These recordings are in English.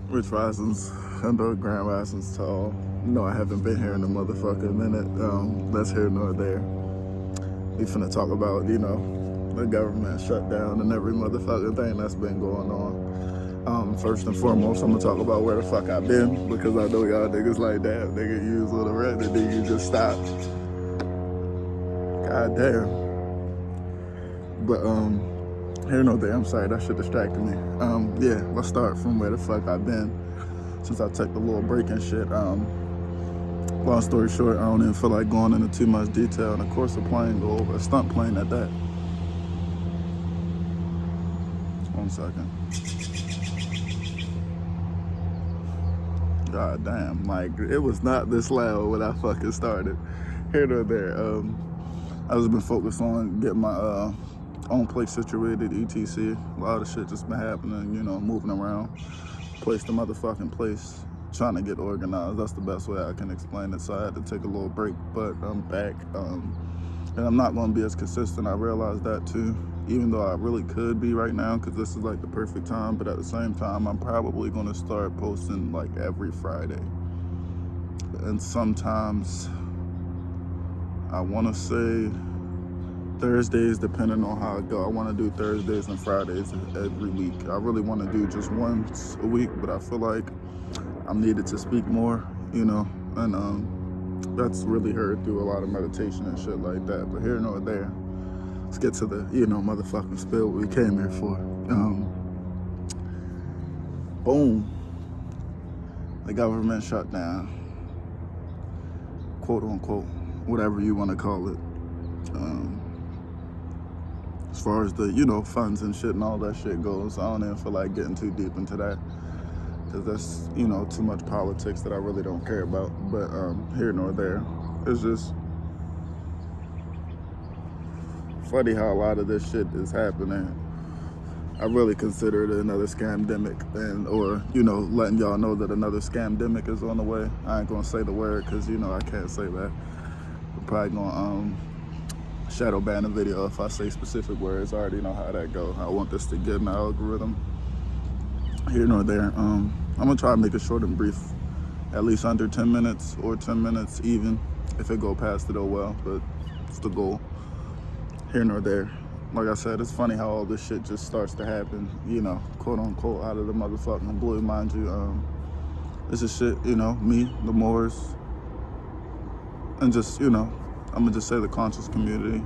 Rich Risings, under Grand Risings to all. No, I haven't been here in a motherfucking minute. That's here nor there. We finna talk about, the government shutdown and every motherfucking thing that's been going on. First and foremost, I'm gonna talk about where the fuck I've been because I know y'all niggas like that. Nigga, you was on the rent and then you just stop. God damn. But here nor there. I'm sorry, that shit distracted me. Yeah, let's start from where the fuck I've been since I took the little break and shit. Long story short, I don't even feel like going into too much detail. And of course, the plane go over, a stunt plane at that. 1 second. God damn, like it was not this loud when I fucking started. Here nor there. I just been focused on getting my own place situated, etc. A lot of shit just been happening, moving around, place to motherfucking place, trying to get organized. That's the best way I can explain it. So I had to take a little break, but I'm back. And I'm not going to be as consistent. I realized that too, even though I really could be right now because this is like the perfect time. But at the same time, I'm probably going to start posting like every Friday. And sometimes I want to say Thursdays, depending on how it go. I want to do Thursdays and Fridays every week. I really want to do just once a week, but I feel like I'm needed to speak more, and that's really heard through a lot of meditation and shit like that. But here nor there, let's get to the, motherfucking spill what we came here for. Boom. The government shutdown, quote unquote, whatever you want to call it. As far as the, funds and shit and all that shit goes, I don't even feel like getting too deep into that because that's, too much politics that I really don't care about. But here nor there, it's just funny how a lot of this shit is happening. I really consider it another scamdemic, or letting y'all know that another scamdemic is on the way. I ain't gonna say the word because I can't say that. I'm probably gonna shadow ban the video if I say specific words. I already know how that go. I want this to get in the algorithm. Here nor there. I'm gonna try to make it short and brief, at least under 10 minutes or 10 minutes even. If it go past it, oh well, but it's the goal. Here nor there. Like I said, it's funny how all this shit just starts to happen, quote unquote, out of the motherfucking blue. Mind you, this is shit, me, the Moors, and just, I'm gonna just say the conscious community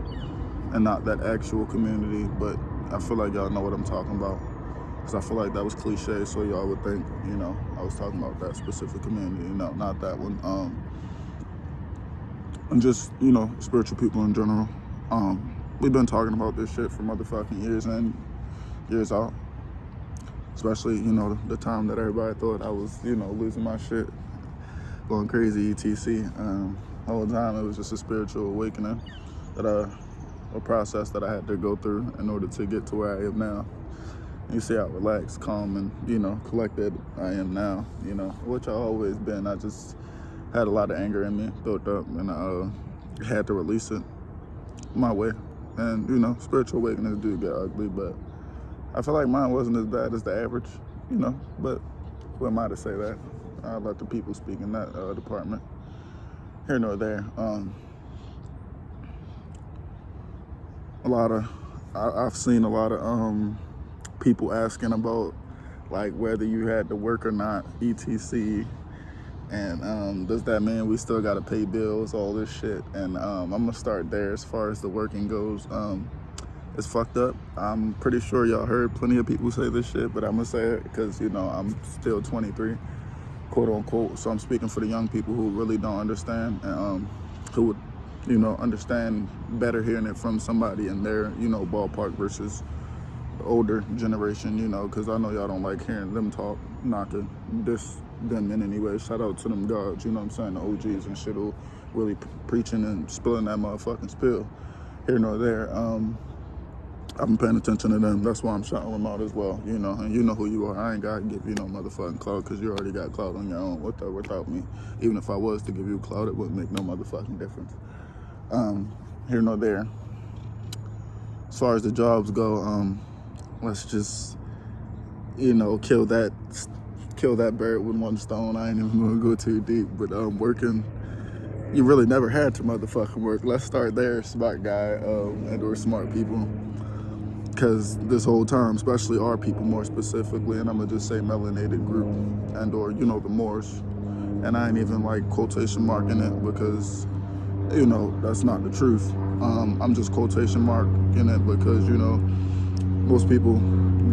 and not that actual community, but I feel like y'all know what I'm talking about. Because I feel like that was cliche, so y'all would think, I was talking about that specific community, not that one. And just, spiritual people in general. We've been talking about this shit for motherfucking years in, years out. Especially, the time that everybody thought I was, losing my shit, going crazy, etc. The whole time it was just a spiritual awakening, a process that I had to go through in order to get to where I am now. You see how relaxed, calm, and, collected I am now, which I've always been. I just had a lot of anger in me built up, and I had to release it my way. And, spiritual awakenings do get ugly, but I feel like mine wasn't as bad as the average, but who am I to say that? I'll let the people speak in that department. Here nor there. I've seen a lot of people asking about like whether you had to work or not, etc. And does that mean we still gotta pay bills, all this shit? And I'm gonna start there as far as the working goes. It's fucked up. I'm pretty sure y'all heard plenty of people say this shit, but I'm gonna say it because, I'm still 23, quote unquote. So I'm speaking for the young people who really don't understand and who would, understand better hearing it from somebody in their, ballpark versus the older generation, because I know y'all don't like hearing them talk, not to diss them in any way. Shout out to them gods, the OGs and shit who really preaching and spilling that motherfucking spill. Here nor there. I've been paying attention to them. That's why I'm shouting them out as well, and you know who you are. I ain't gotta give you no motherfucking clout because you already got clout on your own without me. Even if I was to give you clout, it wouldn't make no motherfucking difference. Here nor there. As far as the jobs go, let's just, kill kill that bird with one stone. I ain't even gonna go too deep, but working, you really never had to motherfucking work. Let's start there, smart guy, and or smart people. Because this whole time, especially our people more specifically, and I'm gonna just say melanated group and or, you know, the Moors. And I ain't even like quotation marking it because, you know, that's not the truth. I'm just quotation marking it because, you know, most people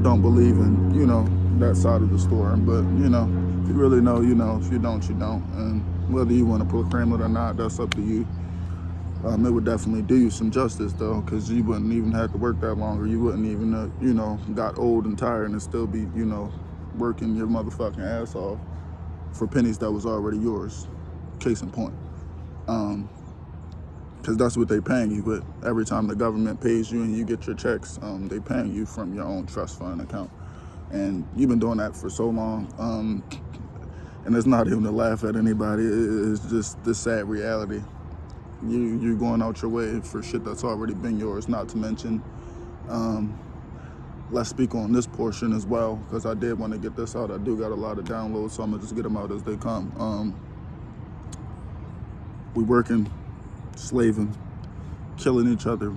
don't believe in, you know, that side of the story. But, you know, if you really know, you know. If you don't, you don't. And whether you want to proclaim it or not, that's up to you. It would definitely do you some justice, though, because you wouldn't even have to work that long, or you wouldn't even, you know, got old and tired and still be, you know, working your motherfucking ass off for pennies that was already yours. Case in point. Because that's what they paying you with. Every time the government pays you and you get your checks, they paying you from your own trust fund account. And you've been doing that for so long. And it's not even to laugh at anybody. It's just the sad reality. You're going out your way for shit that's already been yours, not to mention, let's speak on this portion as well, because I did want to get this out. I do got a lot of downloads, so I'm going to just get them out as they come. We working, slaving, killing each other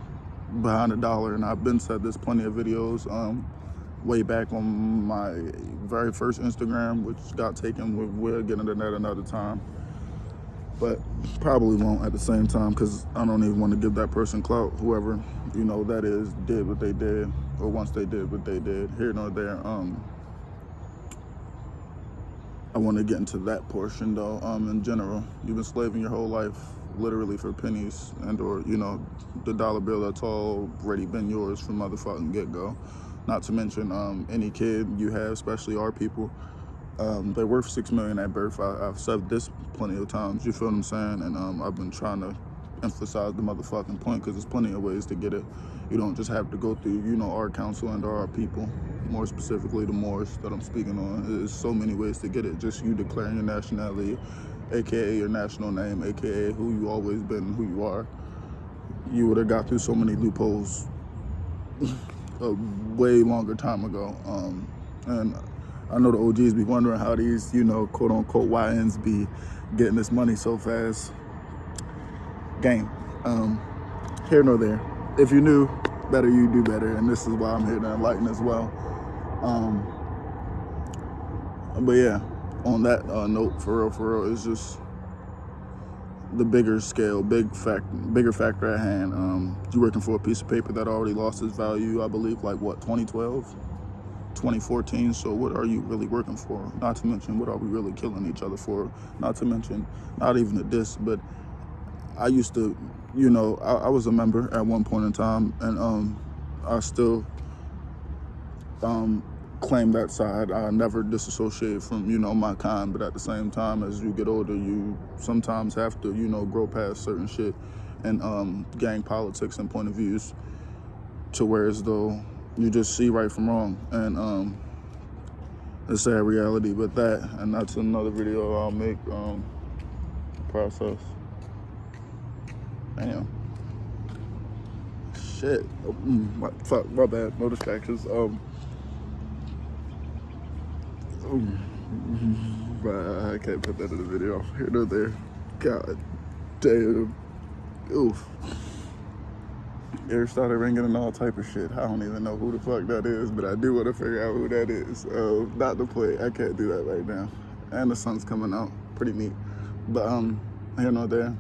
behind a dollar, and I've been said this plenty of videos way back on my very first Instagram, which got taken. We'll get into that another time, but probably won't at the same time, because I don't even want to give that person clout. Whoever, you know, that is, did what they did, or once they did what they did. Here nor there. I want to get into that portion, though. In general, you've been slaving your whole life literally for pennies and or, you know, the dollar bill that's already been yours from motherfucking get-go. Not to mention any kid you have, especially our people, they're worth $6 million at birth. I've said this plenty of times, you feel what I'm saying? And I've been trying to emphasize the motherfucking point, because there's plenty of ways to get it. You don't just have to go through, you know, our council and our people, more specifically the Moors that I'm speaking on. There's so many ways to get it. Just you declaring your nationality, aka your national name, aka who you always been, who you are. You would have got through so many loopholes a way longer time ago. And I know the OGs be wondering how these, you know, quote unquote YNs be getting this money so fast. Game. Here nor there. If you knew better, you do better, and this is why I'm here to enlighten as well. But yeah, on that note, for real, it's just the bigger scale, bigger factor at hand. You're working for a piece of paper that already lost its value, I believe, like what, 2012, 2014. So what are you really working for? Not to mention, what are we really killing each other for? Not to mention, not even a diss, but I used to, you know, I was a member at one point in time, and I still claim that side. I never disassociate from, you know, my kind, but at the same time, as you get older, you sometimes have to, you know, grow past certain shit and gang politics and point of views, to where as though you just see right from wrong, and it's a sad reality. But that, and that's another video I'll make. Process. Damn. Shit. Fuck, my bad. No distractions. I can't put that in the video. Here nor there. God damn. Oof. Ear started ringing and all type of shit. I don't even know who the fuck that is, but I do want to figure out who that is. Not the play. I can't do that right now. And the sun's coming out. Pretty neat. But here nor there.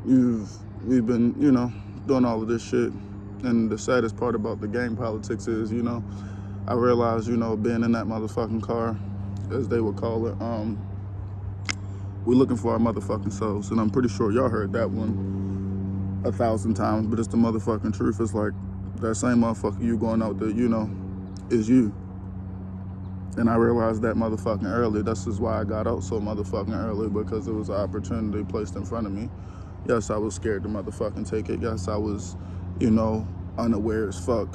We've been, you know, doing all of this shit. And the saddest part about the gang politics is, you know, I realized, you know, being in that motherfucking car, as they would call it, we're looking for our motherfucking selves. And I'm pretty sure y'all heard that one 1,000 times, but it's the motherfucking truth. It's like that same motherfucker you going out there, you know, is you. And I realized that motherfucking early. That's just why I got out so motherfucking early, because it was an opportunity placed in front of me. Yes, I was scared to motherfucking take it. Yes, I was, you know, unaware as fuck.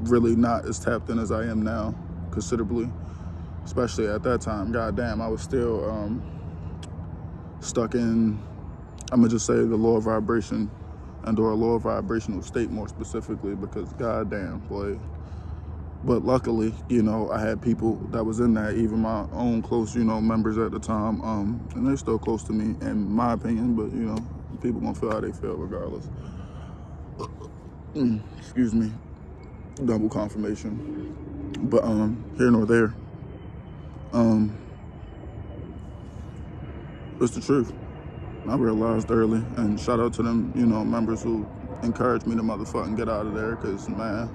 Really not as tapped in as I am now, considerably. Especially at that time. Goddamn, I was still stuck in, I'm gonna just say, the law of vibration, and or a lower vibrational state more specifically, because goddamn, boy, But luckily, I had people that was in that, even my own close, members at the time, and they're still close to me, in my opinion. But people gonna feel how they feel regardless. Excuse me, double confirmation. But here nor there, it's the truth. I realized early, and shout out to them, members who encouraged me to motherfucking get out of there, because, man,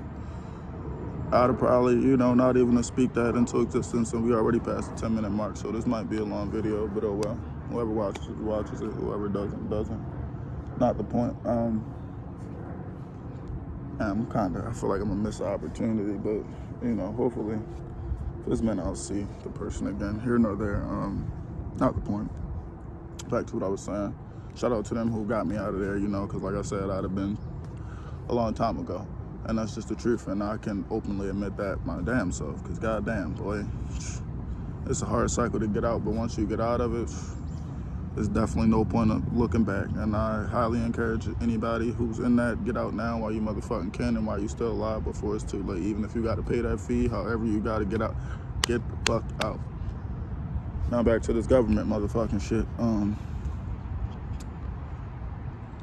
I'd have probably, not even to speak that into existence, and we already passed the 10-minute mark, so this might be a long video, but oh well. Whoever watches it. Whoever doesn't. Not the point. I feel like I'm gonna miss an opportunity, but, hopefully, if this man, I'll see the person again, here nor there. Not the point. Back to what I was saying. Shout out to them who got me out of there, because like I said, I'd have been a long time ago. And that's just the truth, and I can openly admit that my damn self, because goddamn, boy, it's a hard cycle to get out, but once you get out of it, there's definitely no point of looking back. And I highly encourage anybody who's in that, get out now while you motherfucking can, and while you still alive before it's too late. Even if you got to pay that fee, however you got to get out, get the fuck out. Now back to this government motherfucking shit.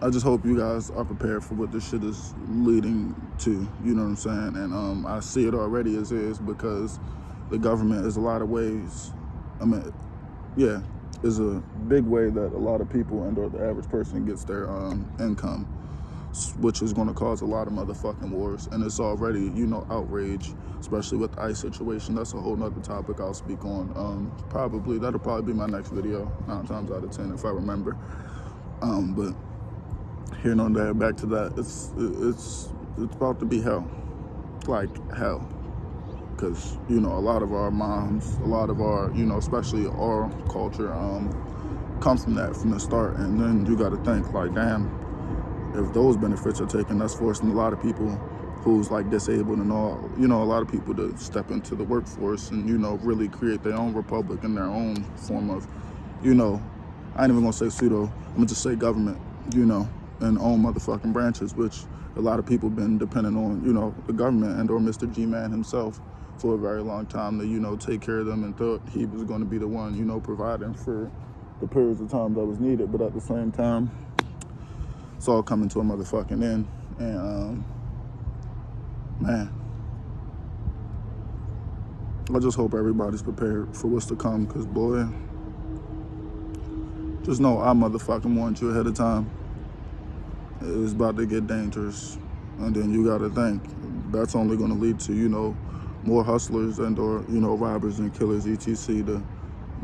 I just hope you guys are prepared for what this shit is leading to, you know what I'm saying? And I see it already as is, because the government is a lot of ways, is a big way that a lot of people and or the average person gets their income, which is going to cause a lot of motherfucking wars. And it's already, outrage, especially with the ICE situation. That's a whole nother topic I'll speak on. That'll probably be my next video, 9 times out of 10 if I remember. But here nor there, back to that, it's about to be hell, like hell, because a lot of our moms, a lot of our, especially our culture, comes from the start. And then you got to think, like, damn, if those benefits are taken, that's forcing a lot of people who's like disabled and all, a lot of people to step into the workforce and really create their own republic and their own form of, I ain't even gonna say pseudo, I'm gonna just say government, and own motherfucking branches, which a lot of people been dependent on, the government and or Mr. G-Man himself for a very long time to, take care of them, and thought he was going to be the one, providing for the periods of time that was needed. But at the same time, it's all coming to a motherfucking end. And, man, I just hope everybody's prepared for what's to come, because, boy, just know I motherfucking warned you ahead of time. It's about to get dangerous. And then you got to think, that's only going to lead to, more hustlers and or, robbers and killers, etc., to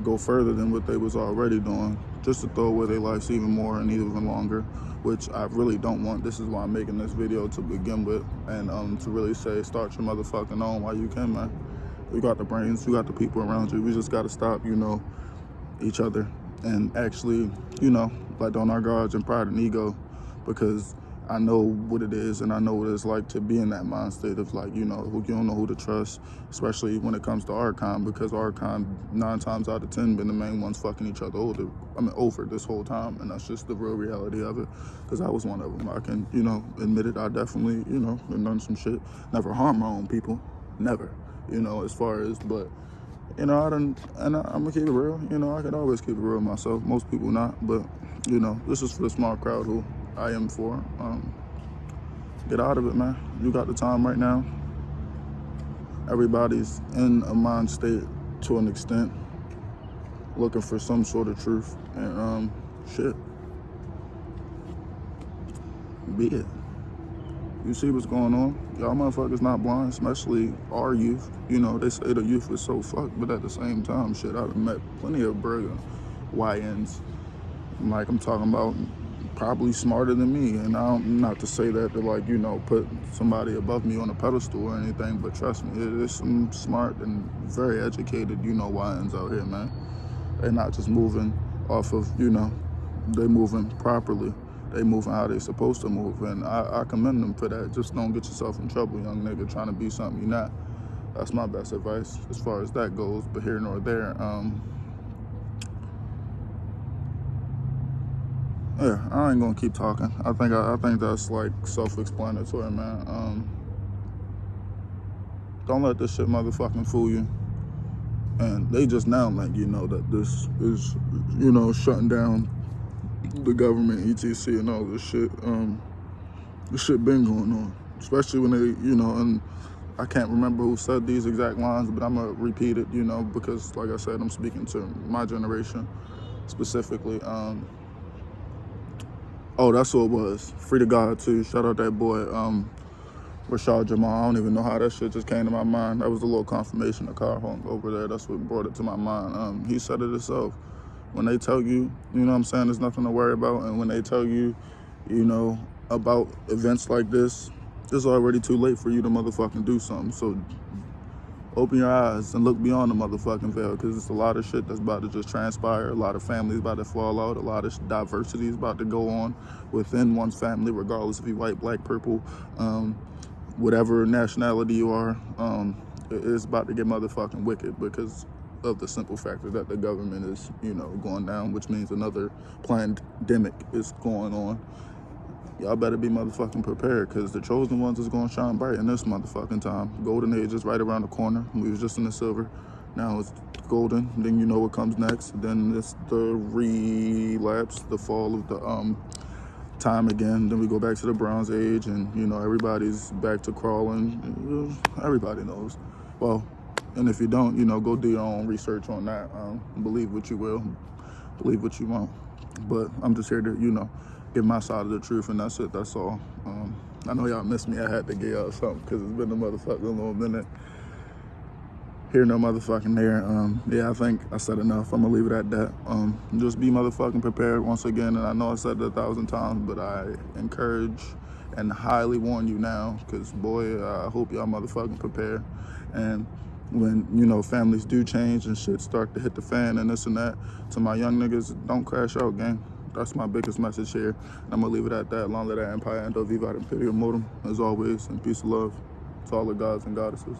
go further than what they was already doing, just to throw away their lives even more and even longer, which I really don't want. This is why I'm making this video to begin with, and to really say, start your motherfucking own while you can, man. You got the brains, you got the people around you. We just got to stop, each other, and actually, let down our guards and pride and ego, because I know what it is, and I know what it's like to be in that mind state of, like, you don't know who to trust, especially when it comes to our kind, because our kind 9 times out of 10 been the main ones fucking each other over this whole time. And that's just the real reality of it, because I was one of them. I can, admit it. I definitely, been done some shit. Never harm my own people, never, as far as, but, I'm gonna keep it real. I can always keep it real myself. Most people not, but, this is for the small crowd who I am for. Get out of it, man. You got the time right now. Everybody's in a mind state to an extent, looking for some sort of truth, and shit. Be it. You see what's going on. Y'all motherfuckers not blind, especially our youth. They say the youth is so fucked, but at the same time, shit, I've met plenty of brilliant YNs. Like, I'm talking about probably smarter than me, and not to say that to, like, put somebody above me on a pedestal or anything, but trust me, there's some smart and very educated, YNs out here, man. They're not just moving off of, they moving properly. They moving how they supposed to move, and I commend them for that. Just don't get yourself in trouble, young nigga, trying to be something you're not. That's my best advice as far as that goes. But here nor there, yeah, I ain't gonna keep talking. I think that's like self-explanatory, man. Don't let this shit motherfucking fool you. And they just now like, that this is, shutting down the government, ETC, and all this shit. This shit been going on, especially when they, and I can't remember who said these exact lines, but I'm gonna repeat it, because like I said, I'm speaking to my generation specifically. Oh, that's what it was. Free to God too. Shout out that boy, Rashad Jamal. I don't even know how that shit just came to my mind. That was a little confirmation the car hung over there. That's what brought it to my mind. He said it himself. When they tell you, there's nothing to worry about, and when they tell you, about events like this, it's already too late for you to motherfucking do something. So open your eyes and look beyond the motherfucking veil, because it's a lot of shit that's about to just transpire. A lot of families about to fall out. A lot of diversity is about to go on within one's family, regardless if you white, black, purple, whatever nationality you are. It's about to get motherfucking wicked because of the simple factor that the government is, going down, which means another pandemic is going on. Y'all better be motherfucking prepared, because the chosen ones is going to shine bright in this motherfucking time. Golden age is right around the corner. We was just in the silver. Now it's golden. Then you know what comes next. Then it's the relapse, the fall of the time again. Then we go back to the bronze age, and everybody's back to crawling. Everybody knows. Well, and if you don't, go do your own research on that. Believe what you will, believe what you won't. But I'm just here to, give my side of the truth, and that's it. That's all. I know y'all miss me. I had to get out something because it's been a motherfucking little minute. Here, no motherfucking there. Yeah, I think I said enough. I'm gonna leave it at that. Just be motherfucking prepared once again. And I know I said it 1,000 times, but I encourage and highly warn you now, because boy, I hope y'all motherfucking prepare. And when families do change and shit start to hit the fan and this and that, to my young niggas, don't crash out, gang. That's my biggest message here. And I'm gonna leave it at that. Long live that empire, and viva Imperium Modem, as always, and peace and love to all the gods and goddesses.